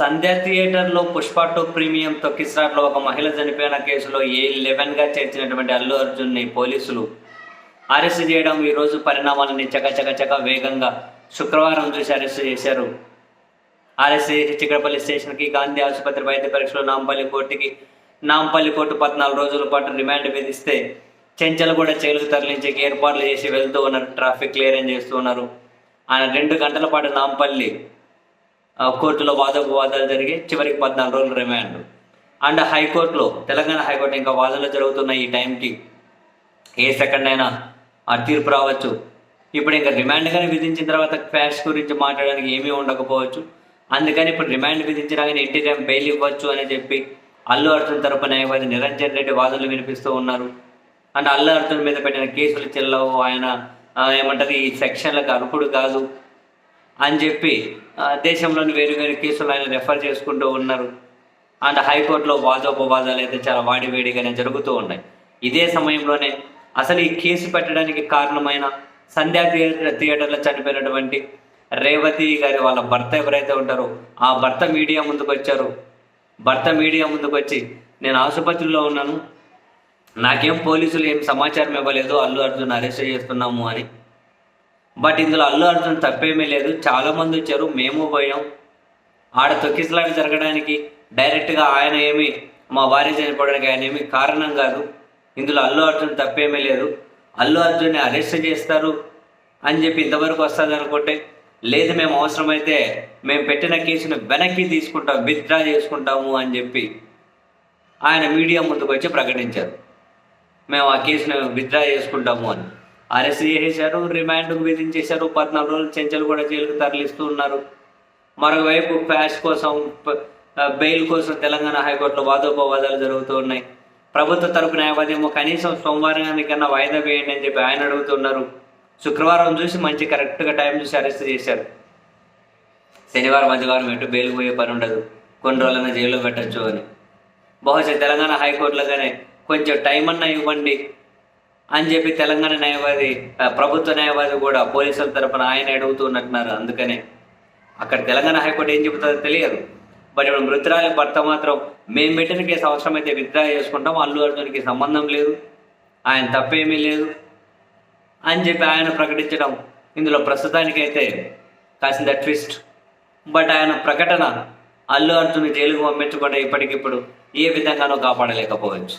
సంధ్య థియేటర్లో పుష్ప 2 ప్రీమియం తొక్కిసలాటలో ఒక మహిళ చనిపోయిన కేసులో A11గా చేర్చినటువంటి అల్లు అర్జున్ని పోలీసులు అరెస్ట్ చేయడం ఈరోజు పరిణామాలని చకచక వేగంగా శుక్రవారం చూసి అరెస్ట్ చేశారు. అరెస్ట్ చేసి చిక్కడపల్లి స్టేషన్కి, గాంధీ ఆసుపత్రి వైద్య పరీక్షలు, నాంపల్లి కోర్టు 14 రోజుల పాటు రిమాండ్ విధిస్తే చెంచల్గూడ జైలుకు తరలించేకి ఏర్పాట్లు చేసి వెళ్తూ ఉన్నారు. ట్రాఫిక్ క్లియరెన్స్ చేస్తూ ఉన్నారు. ఆయన 2 గంటల పాటు నాంపల్లి కోర్టులో వాదోపవాదాలు జరిగి చివరికి 14 రోజులు రిమాండ్. అండ్ హైకోర్టులో, తెలంగాణ హైకోర్టు ఇంకా వాదనలు జరుగుతున్న ఈ టైంకి ఏ సెకండ్ అయినా ఆ తీర్పు రావచ్చు. ఇప్పుడు ఇంకా రిమాండ్ కానీ విధించిన తర్వాత క్వాష్ గురించి మాట్లాడడానికి ఏమీ ఉండకపోవచ్చు. అందుకని ఇప్పుడు రిమాండ్ విధించినా కానీ ఇంటీరియం బెయిల్ ఇవ్వచ్చు అని చెప్పి అల్లు అర్జున్ తరపు న్యాయవాది నిరంజన్ రెడ్డి వాదనలు వినిపిస్తూ ఉన్నారు. అండ్ అల్లు అర్జున్ మీద పెట్టిన కేసులు చెల్లవు, ఆయన ఏమంటారు ఈ సెక్షన్లకు అర్హుడు కాదు అని చెప్పి దేశంలోని వేరు కేసులు ఆయన రెఫర్ చేసుకుంటూ ఉన్నారు. అండ్ హైకోర్టులో వాదోపవాదాలు అయితే చాలా వాడివేడిగానే జరుగుతూ ఉన్నాయి. ఇదే సమయంలోనే అసలు ఈ కేసు పెట్టడానికి కారణమైన సంధ్యా థియేటర్లో చనిపోయినటువంటి రేవతి గారి వాళ్ళ భర్త ఎవరైతే ఉంటారో ఆ భర్త మీడియా ముందుకు వచ్చారు. భర్త మీడియా ముందుకు వచ్చి, నేను ఆసుపత్రిలో ఉన్నాను, నాకేం పోలీసులు ఏం సమాచారం ఇవ్వలేదు, అల్లు అర్జున్ అరెస్ట్ చేస్తున్నాము అని. బట్ ఇందులో అల్లు అర్జున్ తప్పేమీ లేదు, చాలామంది వచ్చారు, మేము పోయాం. ఆడ తొక్కిసలాట జరగడానికి డైరెక్ట్గా ఆయన ఏమి, మా భార్య చనిపోవడానికి ఆయన ఏమి కారణం కాదు. ఇందులో అల్లు అర్జున్ తప్పేమీ లేదు, అల్లు అర్జున్ని అరెస్ట్ చేస్తారు అని చెప్పి ఇంతవరకు వస్తుంది అనుకుంటే, లేదు మేము అవసరమైతే మేము పెట్టిన కేసును వెనక్కి తీసుకుంటాం, విత్డ్రా చేసుకుంటాము అని చెప్పి ఆయన మీడియా ముందుకు వచ్చి ప్రకటించారు. మేము ఆ కేసును విత్డ్రా చేసుకుంటాము అని. అరెస్ట్ చేసేశారు, రిమాండ్కు విధించేశారు, 14 రోజులు చెంచల్గూడ జైలుకు తరలిస్తూ ఉన్నారు. మరోవైపు క్వాష్ కోసం, బెయిల్ కోసం తెలంగాణ హైకోర్టులో వాదోపవాదాలు జరుగుతూ ఉన్నాయి. ప్రభుత్వ తరపు న్యాయవాదేమో కనీసం సోమవారానికన్నా వాయిదా వేయండి అని చెప్పి ఆయన అడుగుతున్నారు. శుక్రవారం చూసి మంచి కరెక్ట్గా టైం చూసి అరెస్ట్ చేశారు. శనివారం ఆదివారం ఎటు బెయిల్ పోయే పని ఉండదు, కొన్ని రోజులైనా జైల్లో పెట్టచ్చు అని. బహుశా తెలంగాణ హైకోర్టులోగానే కొంచెం టైం అన్నా ఇవ్వండి అని చెప్పి తెలంగాణ న్యాయవాది, ప్రభుత్వ న్యాయవాది కూడా పోలీసుల తరపున ఆయన అడుగుతున్నట్టున్నారు. అందుకనే అక్కడ తెలంగాణ హైకోర్టు ఏం చెబుతుందో తెలియదు. బట్ ఇప్పుడు మృతురాలి భర్త మాత్రం మేము పెట్టిన కేసు అవసరమైతే విత్డ్రా చేసుకుంటాం, అల్లు అర్జున్కి సంబంధం లేదు, ఆయన తప్పేమీ లేదు అని చెప్పి ఆయన ప్రకటించడం ఇందులో ప్రస్తుతానికైతే కాసింత ట్విస్ట్. బట్ ఆయన ప్రకటన అల్లు అర్జున్ జైలుకు పంపించకుండా ఇప్పటికిప్పుడు ఏ విధంగానూ కాపాడలేకపోవచ్చు.